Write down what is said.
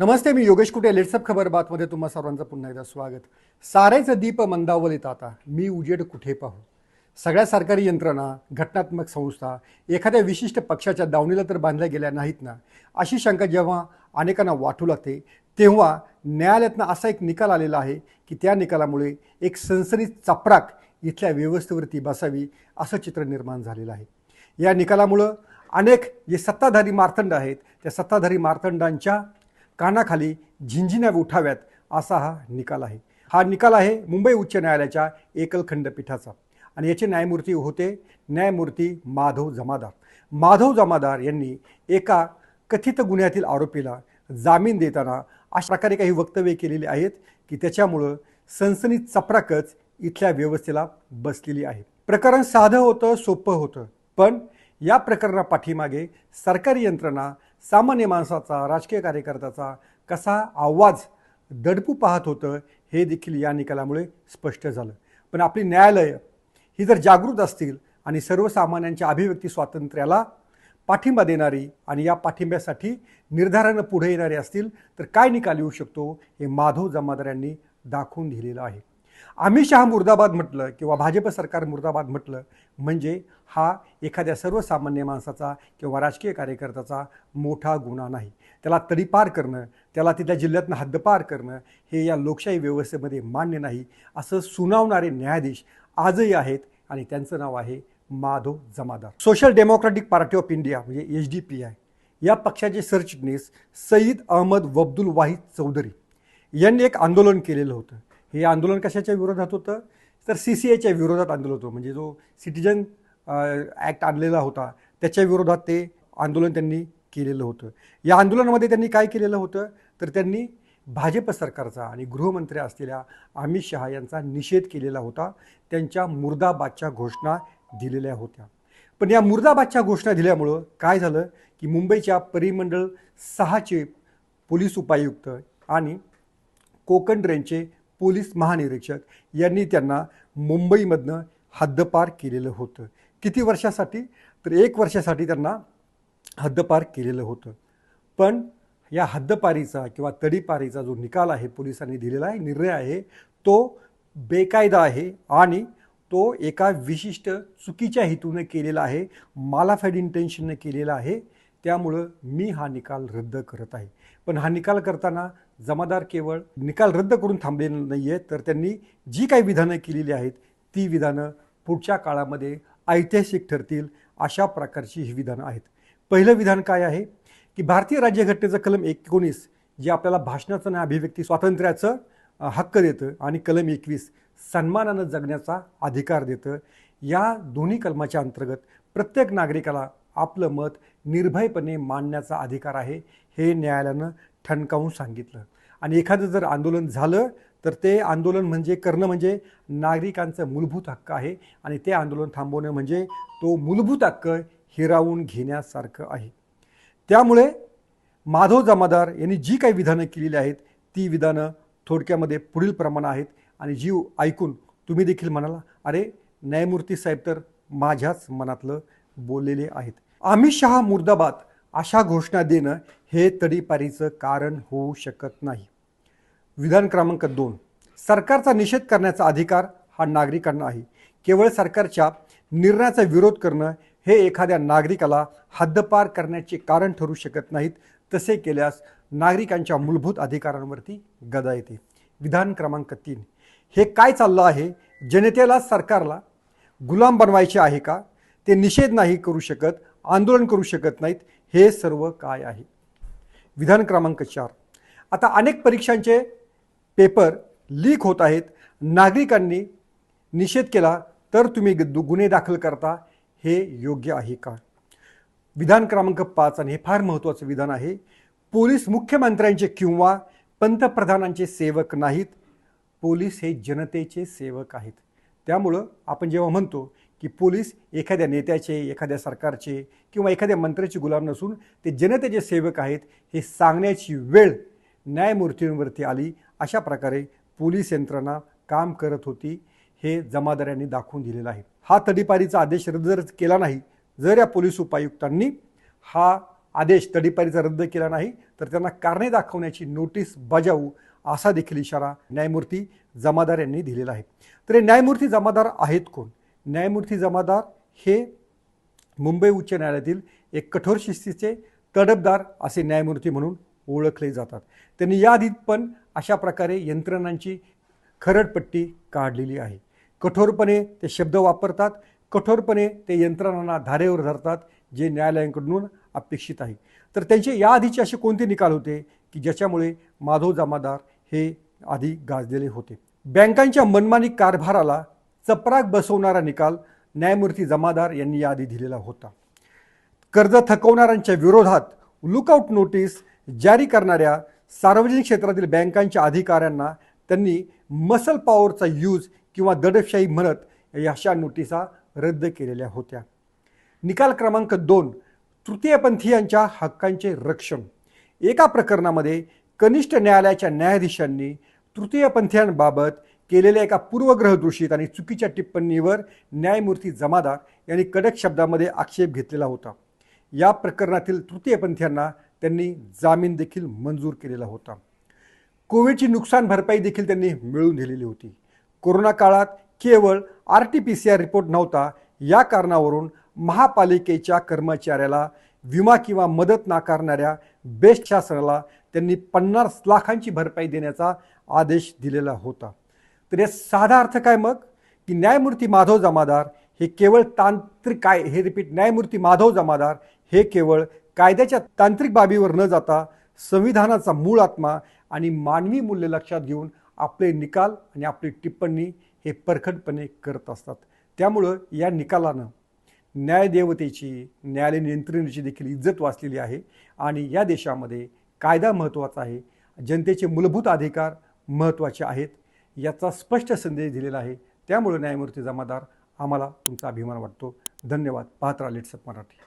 नमस्ते, मी योगेश कुटे. लेट्सअप खबर बातमध्ये तुम्हा सर्वांचं पुन्हा एकदा स्वागत. सारेचं दीप मंदावलीत आता, मी उजेड कुठे पाहू. सगळ्या सरकारी यंत्रणा, घटनात्मक संस्था एखाद्या विशिष्ट पक्षाच्या दावणीला तर बांधल्या गेल्या नाहीत ना, अशी शंका जेव्हा अनेकांना वाटू लागते, तेव्हा न्यायालयातनं असा एक निकाल आलेला आहे की त्या निकालामुळे एक सनसनीत चपराक इथल्या व्यवस्थेवरती बसावी असं चित्र निर्माण झालेलं आहे. या निकालामुळं अनेक जे सत्ताधारी मार्तंड आहेत, त्या सत्ताधारी मार्तंडांच्या कानाखाली झिंझिण्या उठाव्यात असा हा निकाल आहे. हा निकाल आहे मुंबई उच्च न्यायालयाच्या एकल खंडपीठाचा आणि याचे न्यायमूर्ती होते न्यायमूर्ती माधव जमादार. माधव जमादार यांनी एका कथित गुन्ह्यातील आरोपीला जामीन देताना अशा प्रकारे काही वक्तव्य केलेली आहेत की त्याच्यामुळं सनसनीत चपराकच इथल्या व्यवस्थेला बसलेली आहे. प्रकरण साधं होतं, सोपं होतं, पण या प्रकरणापाठीमागे सरकारी यंत्रणा, सामान्य माणसाचा, राजकीय कार्यकर्त्याचा कसा आवाज दडपू पाहत होतं हे देखील या निकालामुळे स्पष्ट झालं. पण आपली न्यायालयं ही जर जागृत असतील आणि सर्वसामान्यांच्या अभिव्यक्ती स्वातंत्र्याला पाठिंबा देणारी आणि या पाठिंब्यासाठी निर्धारानं पुढे येणारे असतील तर काय निकाल येऊ शकतो हे माधव जमादार यांनी दाखवून दिलेलं आहे. अमित शहा मुर्दाबाद म्हटलं किंवा भाजप सरकार मुर्दाबाद म्हटलं म्हणजे हा एखाद्या सर्वसामान्य माणसाचा किंवा राजकीय कार्यकर्त्याचा मोठा गुन्हा नाही. त्याला तडीपार करणं, त्याला तिथल्या जिल्ह्यातनं हद्दपार करणं हे या लोकशाही व्यवस्थेमध्ये मान्य नाही असं सुनावणारे न्यायाधीश आजही आहेत आणि त्यांचं नाव आहे Madhav Jamadar. Social Democratic Party of India म्हणजे SDPI या पक्षाचे सरचिटणीस सईद अहमद वब्दुल वाहिद चौधरी यांनी एक आंदोलन केलेलं होतं. हे आंदोलन कशाच्या विरोधात होतं तर CCAच्या विरोधात आंदोलन होतं. म्हणजे जो सिटिझन ॲक्ट आणलेला होता त्याच्या विरोधात ते आंदोलन त्यांनी केलेलं होतं. या आंदोलनामध्ये त्यांनी काय केलेलं होतं तर त्यांनी भाजप सरकारचा आणि गृहमंत्री असलेल्या अमित शहा यांचा निषेध केलेला होता. त्यांच्या मुर्दाबादच्या घोषणा दिलेल्या होत्या. पण या मुर्दाबादच्या घोषणा दिल्यामुळं काय झालं की मुंबईच्या परिमंडळ 6चे पोलीस उपायुक्त आणि कोकण रेंजचे पोलीस महानिरीक्षक यांनी त्यांना मुंबईमधनं हद्दपार केलेलं होतं. किती वर्षासाठी तर 1 वर्षासाठी त्यांना हद्दपार केलेलं होतं. पण या हद्दपारीचा किंवा तडीपारीचा जो निकाल आहे पोलिसांनी दिलेला आहे, निर्णय आहे, तो बेकायदा आहे आणि तो एका विशिष्ट चुकीच्या हेतूने केलेला आहे, मालाफाईड इंटेन्शनने केलेला आहे. त्यामुळं मी हा निकाल रद्द करत आहे. पण हा निकाल करताना जमादार केवळ निकाल रद्द करून थांबलेले नाही आहेत, तर त्यांनी जी काही विधानं केलेली आहेत ती विधानं पुढच्या काळामध्ये ऐतिहासिक ठरतील अशा प्रकारची ही विधानं आहेत. पहिलं विधान काय आहे की भारतीय राज्यघटनेचं कलम 19 जे आपल्याला भाषणाचं आणि अभिव्यक्ती स्वातंत्र्याचं हक्क देतं आणि कलम 21 सन्मानानं जगण्याचा अधिकार देतं. या दोन्ही कलमाच्या अंतर्गत प्रत्येक नागरिकाला आपलं मत निर्भयपणे मांडण्याचा अधिकार आहे हे न्यायालयानं ठणकावून सांगितलं. आणि एखादं जर आंदोलन झालं तर ते आंदोलन करणं म्हणजे नागरिकांचं मूलभूत हक्क आहे आणि ते आंदोलन थांबवणं म्हणजे तो मूलभूत हक्क हिरावून घेण्यासारखं आहे. त्यामुळे माधव जमादार यांनी जी काही विधानं केलेली आहेत ती विधानं थोडक्यामध्ये पुढील प्रमाणे आहेत आणि जी ऐकून तुम्ही देखील म्हणाला, अरे न्यायमूर्ती साहेब तर माझ्याच मनातलं बोललेले आहेत. अमित शहा मुर्दाबाद अशा घोषणा देणं हे तडीपारीचं कारण होऊ शकत नाही. विधान क्रमांक 2, सरकारचा निषेध करण्याचा अधिकार हा नागरिकांना आहे. केवळ सरकारच्या निर्णयाचा विरोध करणं हे एखाद्या नागरिकाला हद्दपार करण्याचे कारण ठरू शकत नाहीत. तसे केल्यास नागरिकांच्या मूलभूत अधिकारांवरती गदा येते. विधान क्रमांक 3, हे काय चाललं आहे, जनतेला सरकारला गुलाम बनवायचे आहे का? ते निषेध नाही करू शकत, आंदोलन करू शकत नाहीत, हे सर्व काय आहे? विधान क्रमांक 4, आता अनेक परीक्षांचे पेपर लीक होत आहेत, नागरिकांनी निषेध केला तर तुम्ही गुन्हे दाखल करता, हे योग्य आहे का? विधान क्रमांक 5 आणि हे फार महत्त्वाचं विधान आहे, पोलीस मुख्यमंत्र्यांचे किंवा पंतप्रधानांचे सेवक नाहीत, पोलीस हे जनतेचे सेवक आहेत. त्यामुळं आपण जेव्हा म्हणतो की पोलीस एखाद्या नेत्याचे, एखाद्या सरकारचे किंवा एखाद्या मंत्र्याचे गुलाम नसून ते जनतेचे सेवक आहेत हे सांगण्याची वेळ न्यायमूर्तींवरती आली. अशा प्रकारे पोलीस यंत्रणा काम करत होती हे जमादार यांनी दाखवून दिलेलं आहे. हा तडीपारीचा आदेश रद्द जर केला नाही, जर या पोलीस उपायुक्तांनी हा आदेश तडीपारीचा रद्द केला नाही तर त्यांना कारणे दाखवण्याची नोटीस बजावू, असा देखील इशारा न्यायमूर्ती जमादार यांनी दिलेला आहे. तर हे न्यायमूर्ती जमादार आहेत कोण? न्यायमूर्ती जमादार हे मुंबई उच्च न्यायालयातील एक कठोर शिस्तीचे तडफदार असे न्यायमूर्ती म्हणून ओळखले जातात. त्यांनी याआधी पण अशा प्रकारे यंत्रणांची खरडपट्टी काढलेली आहे. कठोरपणे ते शब्द वापरतात, कठोरपणे ते यंत्रणांना धारेवर धरतात, जे न्यायालयांकडून अपेक्षित आहे. तर त्यांचे याआधीचे असे कोणते निकाल होते की ज्याच्यामुळे माधव जमादार हे आधी गाजलेले होते? बँकांच्या मनमानी कारभाराला चपराक बसवणारा निकाल न्यायमूर्ती जमादार यांनी याआधी दिलेला होता. कर्ज थकवणाऱ्यांच्या विरोधात लुकआउट नोटीस जारी करणाऱ्या सार्वजनिक क्षेत्रातील बँकांच्या अधिकाऱ्यांना त्यांनी मसल पॉवरचा यूज किंवा दडपशाही म्हणत अशा नोटिसा रद्द केलेल्या होत्या. निकाल क्रमांक 2, तृतीयपंथीयांच्या हक्कांचे रक्षण. एका प्रकरणामध्ये कनिष्ठ न्यायालयाच्या न्यायाधीशांनी तृतीयपंथीयांबाबत केलेल्या एका पूर्वग्रहदूषित आणि चुकीच्या टिप्पणीवर न्यायमूर्ती जमादार यांनी कडक शब्दामध्ये आक्षेप घेतलेला होता. या प्रकरणातील तृतीयपंथीयांना त्यांनी जामीन देखील मंजूर केलेला होता. कोविडची नुकसान भरपाई देखील त्यांनी मिळवून दिलेली होती. कोरोना काळात केवळ RT-PCR रिपोर्ट नव्हता, या कारणावरून महापालिकेच्या कर्मचाऱ्याला विमा किंवा मदत नाकारणाऱ्या बेस्ट शासनाला त्यांनी 50 लाखांची भरपाई देण्याचा आदेश दिलेला होता. तर या साधा अर्थ काय मग? की न्यायमूर्ती माधव जमादार हे केवळ तांत्रिक न्यायमूर्ती माधव जमादार हे केवळ कायद्याच्या तांत्रिक बाबीवर न जाता संविधानाचा मूळ आत्मा आणि मानवी मूल्य लक्षात घेऊन आपले निकाल आणि आपली टिप्पणी हे परखडपणे करत असतात. त्यामुळं या निकालानं न्यायदेवतेची, न्यायालयीन यंत्रणेची देखील इज्जत वाचलेली आहे आणि या देशामध्ये कायदा महत्त्वाचा आहे, जनतेचे मूलभूत अधिकार महत्त्वाचे आहेत याचा स्पष्ट संदेश दिलेला आहे. त्यामुळे न्यायमूर्ती जमादार आम्हाला तुमचा अभिमान वाटतो. धन्यवाद. पाहत राहा लेट्सअप मराठी.